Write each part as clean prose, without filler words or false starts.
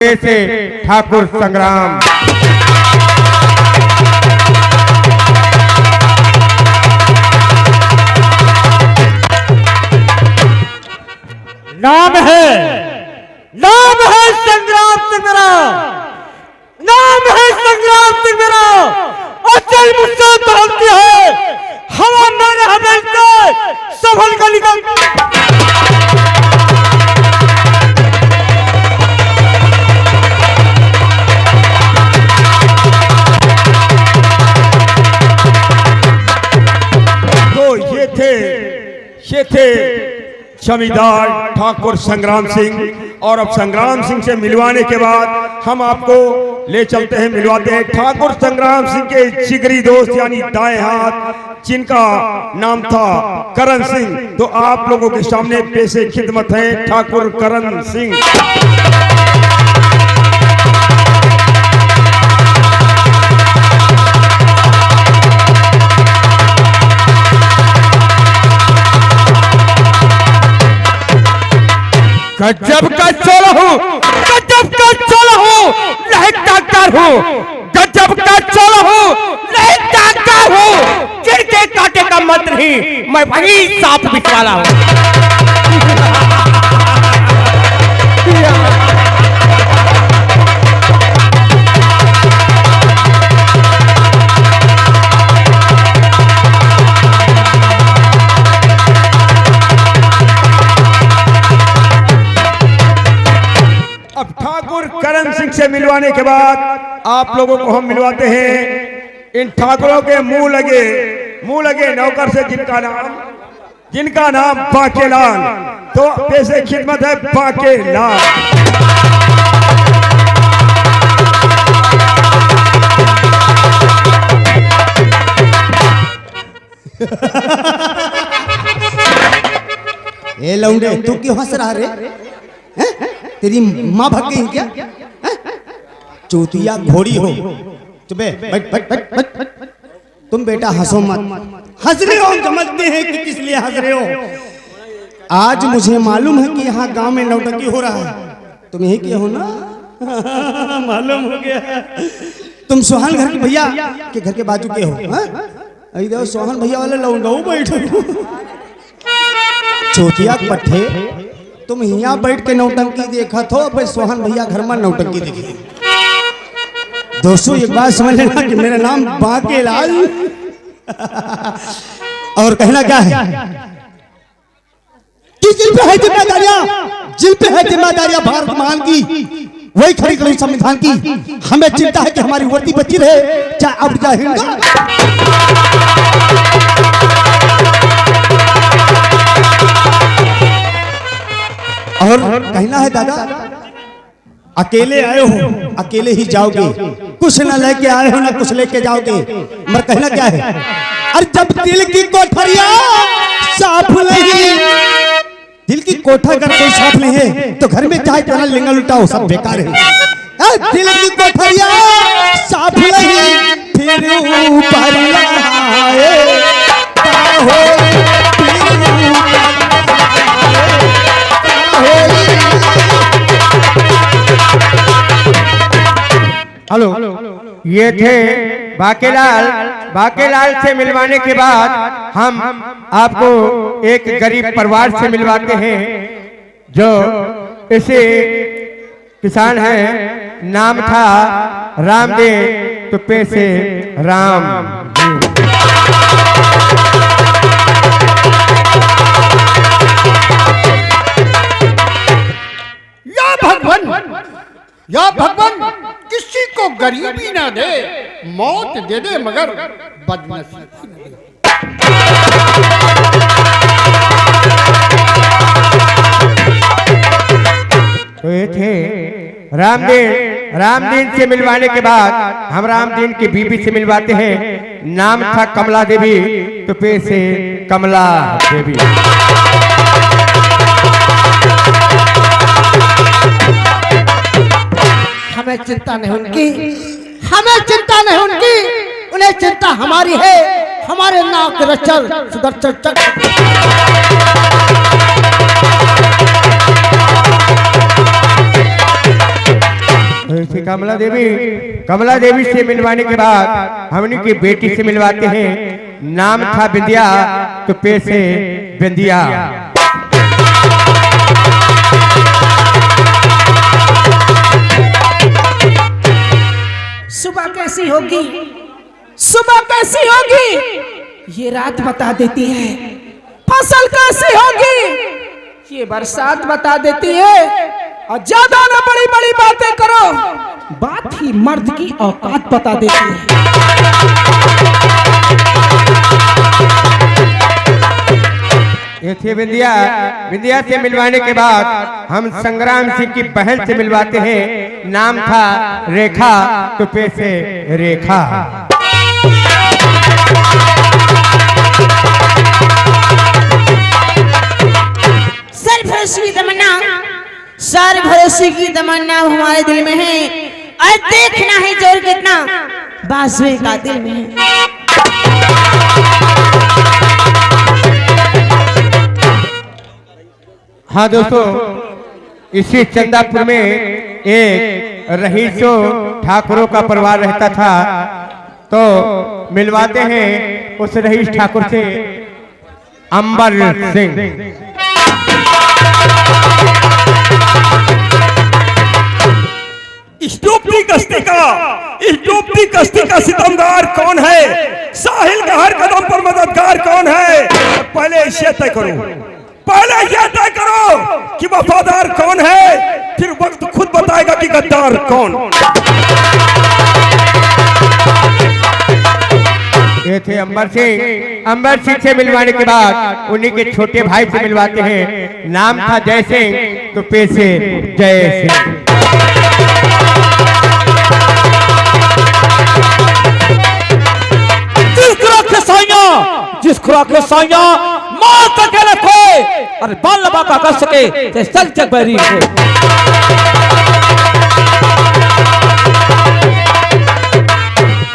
से ठाकुर संग्राम। नाम है संग्राम सिंह मेरा, नाम है संग्राम सिंह मेरा। अचल मुझसे तोलती है हवा मेरे हमें से सफल का निकल। ये थे जमींदार ठाकुर संग्राम सिंह। और अब संग्राम सिंह से मिलवाने के बाद हम आपको ले चलते हैं, मिलवाते हैं ठाकुर संग्राम सिंह के जिगरी दोस्त यानी दाएं हाथ, जिनका नाम था करण सिंह। तो आप लोगों के सामने पेशे खिदमत है ठाकुर करण सिंह। गजब का चोला हूँ, गजब का चोला हूँ, नहीं डॉक्टर हूँ। गजब का चोला हूँ, नहीं डॉक्टर हूँ। जिनके कांटे का मत नहीं, मैं वही सांप बिछवाला हूँ। अब ठाकुर करण सिंह से मिलवाने के बाद आप लोगों को हम मिलवाते हैं इन ठाकुरों के मुंह लगे नौकर से, जिनका नाम बाकेलाल। तो पेशे खिदमत है बाकेलाल। ए लौंडे, तू क्यों हंस रहा रे? तेरी माँ भाग गई क्या? चूतिया घोड़ी हो। चुपे बैठ बैठ बैठ बैठ। तुम बेटा हंसो मत। हंस रहे हो, समझते हैं कि किस लिए हंस रहे हो। आज मुझे मालूम है कि यहाँ गांव में नौटंकी हो रहा है। तुम यही के हो ना? मालूम हो गया। तुम सोहन घर के भैया के घर के बाजू के हो। इधर सोहन भैया वाले लौंडो बैठो। चूतिया पट्टे, तुम यहाँ बैठ के नौटंकी देखा थो, भाई सोहन भैया घर में नौटंकी देखी। दोस्तों एक बात समझ लेना कि मेरा नाम बाकेलाल और कहना क्या है कि जिन पे है जिम्मेदारियां भारत मान की, वही खड़ी खड़ी संविधान की। हमें चिंता है कि हमारी वर्दी बची रहे, चाहे अब चाहे हिंदा। और कहना है दादा, अकेले आए हो अकेले ही जाओगे, कुछ ना लेके आए हो ना कुछ लेके जाओगे। मगर कहना क्या है, अरे जब दिल की कोठरिया साफ नहीं, दिल की कोठा अगर कोई साफ नहीं है तो घर में चाहे तो लिंगा लुटाओ, सब बेकार है। दिल की कोठरिया साफ नहीं, फिर ऊपर हेलो, ये थे बाकेलाल से मिलवाने के बाद हम आपको एक गरीब परिवार से मिलवाते हैं जो इसे किसान है, नाम था रामदेव। तो पेशे राम। या भगवान किसी को गरीबी ना दे, मौत दे दे मगर बदनसीबी न दे। तो ये थे रामदीन से मिलवाने के बाद हम रामदीन की बीबी से मिलवाते हैं, नाम था कमला देवी। तो पेशे कमला देवी। हमें चिंता नहीं उनकी, हमें चिंता नहीं उनकी, उन्हें चिंता हमारी है। हमारे नाक रचल सुदर्शन चक्र। ऐसी कमला देवी से मिलवाने के बाद हमने की बेटी से मिलवाते हैं। नाम था बिंदिया तो पैसे बिंदिया। सुबह कैसी होगी, सुबह कैसी होगी ये रात बता देती है। फसल कैसी होगी ये बरसात बता देती है। और ज्यादा ना बड़ी बड़ी बातें करो, बात ही मर्द की औकात बता देती है। ये थी बिंदिया से मिलवाने के बाद हम संग्राम सिंह की बहन से मिलवाते हैं। नाम था रेखा तो पैसे रेखा। सर भरोसे की तमन्ना हमारे दिल में है और देखना है जोर कितना बासुए का दिल में है। हाँ दोस्तों, इसी चंदापुर में एक रहीसों ठाकुरों का परिवार रहता था। तो मिलवाते हैं उस रहीस ठाकुर से अंबर सिंह। इस डूबती कश्ती का सितमगार कौन है? साहिल का हर कदम पर मददगार कौन है? पहले ये तय करो कि वफादार कौन है, फिर वक्त खुद बताएगा कि गद्दार कौन। ये थे अंबर सिंह से मिलवाने के बाद उन्हीं के छोटे भाई से मिलवाते हैं। नाम था जय सिंह तो पैसे जय सिंह। जिस खुराक के साइया मार करके रखो और बाल लबा का कर सके तो चल चक बैरी हो।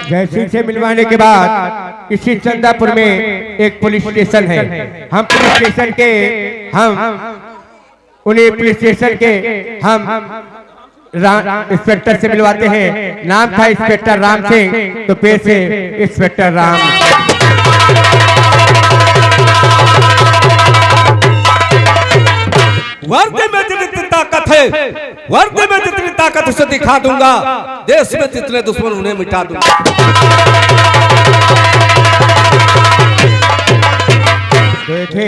जय सिंह से मिलवाने के बाद इसी चंदापुर में एक पुलिस स्टेशन है। हम इंस्पेक्टर से मिलवाते हैं। नाम था इंस्पेक्टर राम सिंह तो पैसे इंस्पेक्टर राम। वर्दी में जितनी ताकत है, वर्दी में जितनी ताकत उसे दिखा दूंगा। देश में जितने दुश्मन उन्हें मिटा दूंगा। थे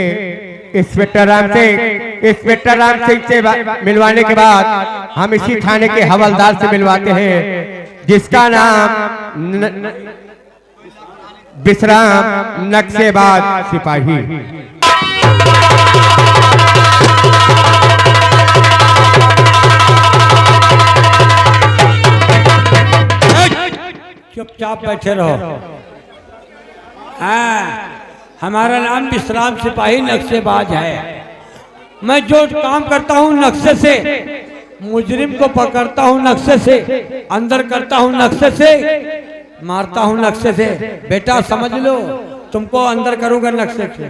इंस्पेक्टर राम सिंह से मिलवाने के बाद हम इसी थाने के हवलदार से मिलवाते हैं, जिसका नाम विश्राम नक्शेबाज सिपाही। चुपचाप बैठे रहो। हाँ, हमारा नाम विश्राम सिपाही नक्शेबाज है। मैं जो काम करता हूँ नक्शे से, मुजरिम को पकड़ता हूँ नक्शे से, अंदर करता हूँ नक्शे से, मारता हूँ नक्शे से। बेटा समझ लो, तुमको अंदर करूंगा नक्शे से।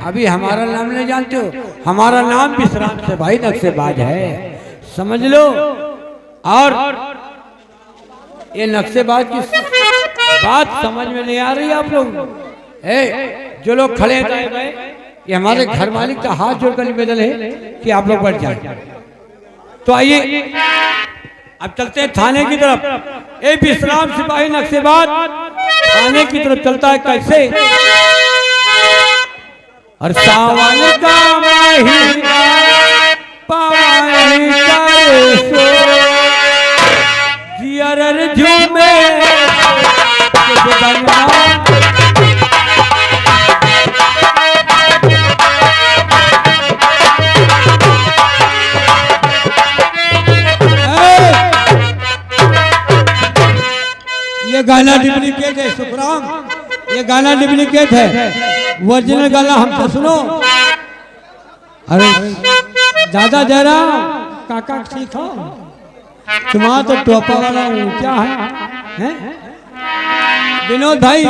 अभी हमारा नाम नहीं जानते हो? हमारा नाम विश्राम सिपाही नक्शेबाज है, समझ लो। और ये नक्शेबाज की बात समझ में नहीं आ रही आप लोग? जो लोग खड़े हैं, ये हमारे घर मालिक का हाथ जोड़कर निवेदन है कि आप लोग बैठ जाए। तो आइए अब चलते हैं थाने की तरफ। ए विश्राम सिपाही नक्शेबाज थाने की तरफ चलता है। कैसे? और सावन का महीना पावन करे सो, जियर झूमे ये गाना डुप्लीकेट है सुखराम, ये गाना डुप्लीकेट है। ओरिजिनल गाना हमसे सुनो। अरे दादा जरा काका सीखो, तुम्हारा तो टोपा वाला क्या है? विनोद भाई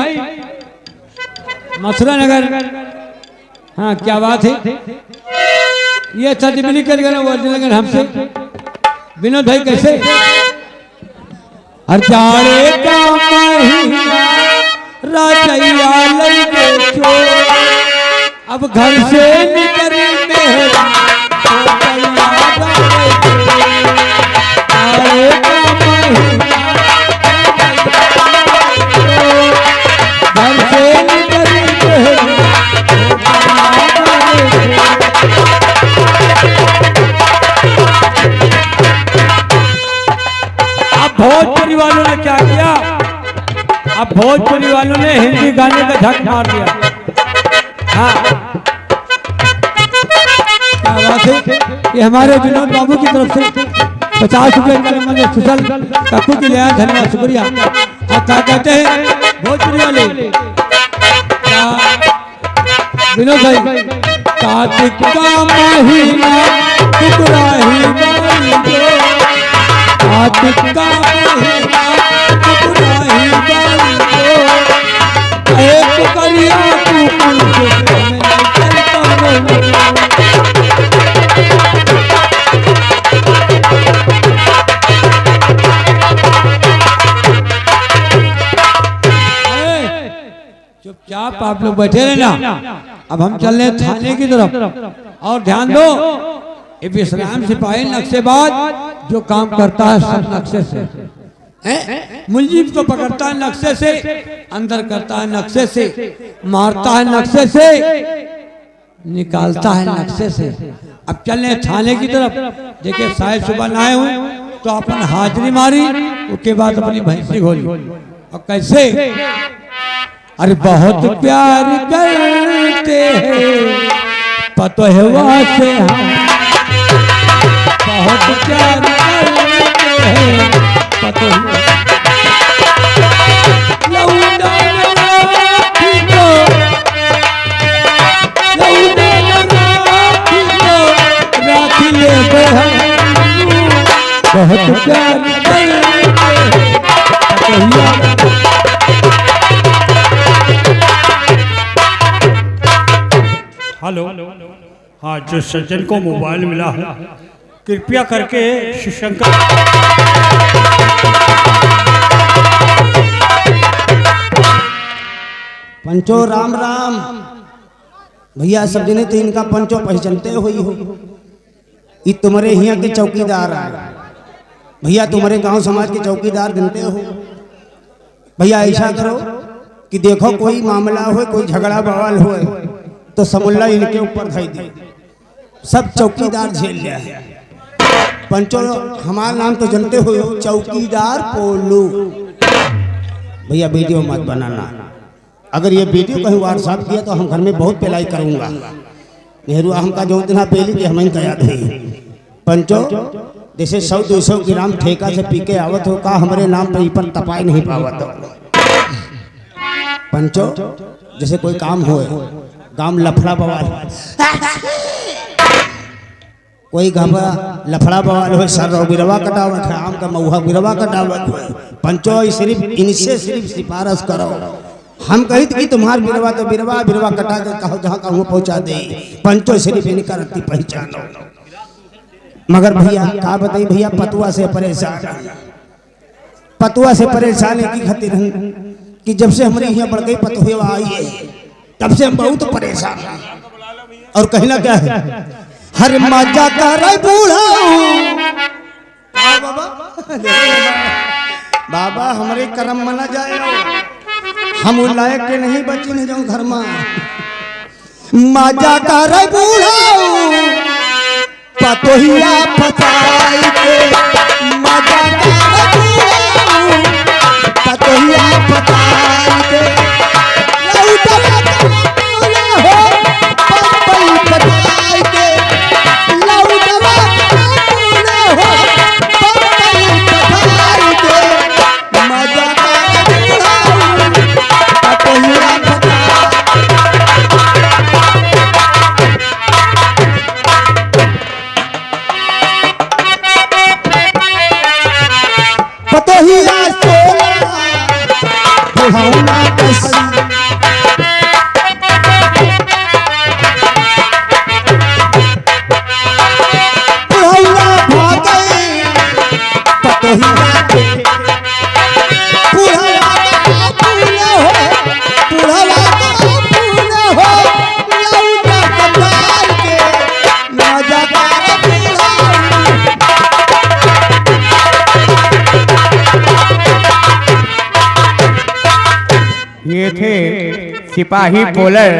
मथुरा नगर। हाँ क्या बात है? ये अच्छा डुप्लीकेट गाना, ओरिजिनल गाना हमसे विनोद भाई कैसे? हर जाड़े का महीना राजैया लगे चोर, अब घर से निकल मेरा भोजपुरी वालों ने क्या किया? अब भोजपुरी वालों ने हिंदी गाने का झक मार दिया। हाँ, क्या बात है? ये हमारे विनोद बाबू की तरफ से 50 रुपए का सुशल काकू के लिए धन्यवाद, शुक्रिया। और क्या कहते हैं भोजपुरी वाले? विनोद भाई, कार्तिक का महीना टुकराही वाली जो, कार्तिक का महीना टुकराही वाली जो, एक करिया तू कुछ में चलता रहो। चुपचाप आप लोग बैठे रहे ना। अब हम चल रहे थाने की तरफ। और ध्यान दो, ये विश्राम सिपाही नक्शेबाज जो काम करता है सब नक्शे से, मुलजिम को पकड़ता है नक्शे से, अंदर करता है नक्शे से, मारता है नक्शे से, निकालता है नक्शे से। अब चल रहे थाने की तरफ। देखिए शायद सुबह न आए हुए तो अपन हाजिरी मारी, उसके बाद अपनी भैंसी खोली। और कैसे? अरे बहुत प्यार करते हैं पतोहवा से हम, बहुत प्यार करते हैं पतोहवा। लौंडा राखी को, लौंडा राखी को राखी ले हम, बहुत प्यार करते हैं पतोहवा। हेलो, हाँ, जो सज्जन को मोबाइल मिला है कृपया करके शिवशंकर पंचो राम राम। भैया सब जने तो इनका पंचो पहचानते हुई हो, ये तुम्हारे यहाँ के चौकीदार है भैया, तुम्हारे गांव समाज के चौकीदार गिनते हो भैया। ऐसा करो कि देखो कोई मामला हो, कोई झगड़ा बवाल हो तो समुल्ला इनके ऊपर धई दे, सब चौकीदार झेल लिया है। पंचो हमारा नाम तो जानते हो, चौकीदार पोलू। भैया वीडियो मत बनाना, अगर ये वीडियो कहीं व्हाट्सएप किया तो हम घर में बहुत पिलाई करूंगा। नेहरू हमका जो दिन पहले कि हमें क्या याद है। पंचो जैसे 100-200 ग्राम ठेका से पी के आवत हो का हमारे नाम पर तपाई नहीं पावत हो। पंचो जैसे कोई काम हो, काम लफड़ा बवाल, कोई घबरा लफड़ा बवाल हो, सर गिरवा कटावत है, आम का महुआ गिरवा कटावत है, पंचो सिर्फ इनसे सिर्फ सिफारिश करो। हम कही कि तुम्हार बिरवा तो बिरवा बिरवा कटा के कहो जहाँ कहूँ पहुँचा दे, पंचो सिर्फ इनका रत्ती पहचानो। मगर भैया का बताइए भैया, पतुआ से परेशान, पतुआ से परेशान है की खातिर कि जब से हमारे यहाँ बढ़ गई पतुआ आई है तब से हम बहुत परेशान हैं। और कहना क्या है, हर मजा कर बूढ़ा बाबा हमारे कर्म मना जाए, हम लायक के नहीं बची नहीं जाऊं घर में। मजा कर बूढ़ा पतोहिया फसाई के, मजा कर बूढ़ा पतोहिया फसाई के, लोहिया के बुढ़वा का फूल हो बुढ़वा का फूल हो लौटा कपाल के नौजवान बुढ़वा ये थे सिपाही पोलर।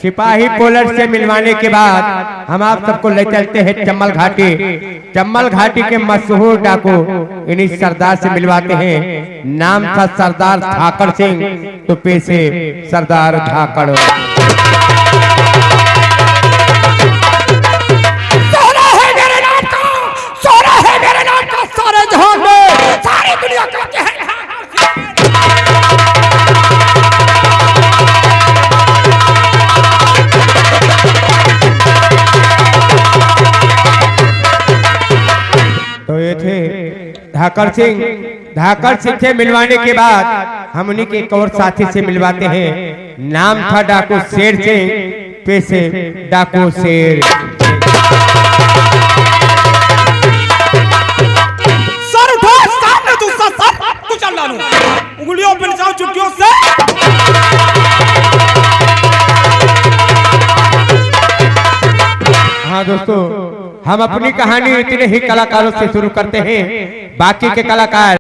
सिपाही पोलर से मिलवाने के बाद हम आप सबको ले चलते हैं चम्बल घाटी। चम्बल घाटी के मशहूर डाकू इन्हीं सरदार से मिलवाते हैं। नाम था सरदार धाकड़ सिंह, तो पेशे सरदार धाकड़। सोना है मेरे नाम का, सोना है मेरे नाम का, सारे जहां में सारी दुनिया कहते हैं। तो ये थे धाकड़ सिंह। धाकड़ सिंह से मिलवाने के बाद हम उन्हीं के एक और साथी से मिलवाते हैं। नाम था डाकू शेर सिंह, पेशे डाकू शेर। सर उठो, सामने दूसरा सर कुचल डालो, उंगलियों पे जाओ चुटकियों से। हाँ दोस्तों, हम अपनी कहानी इतने ही कलाकारों से शुरू करते हैं। बाकी के कलाकार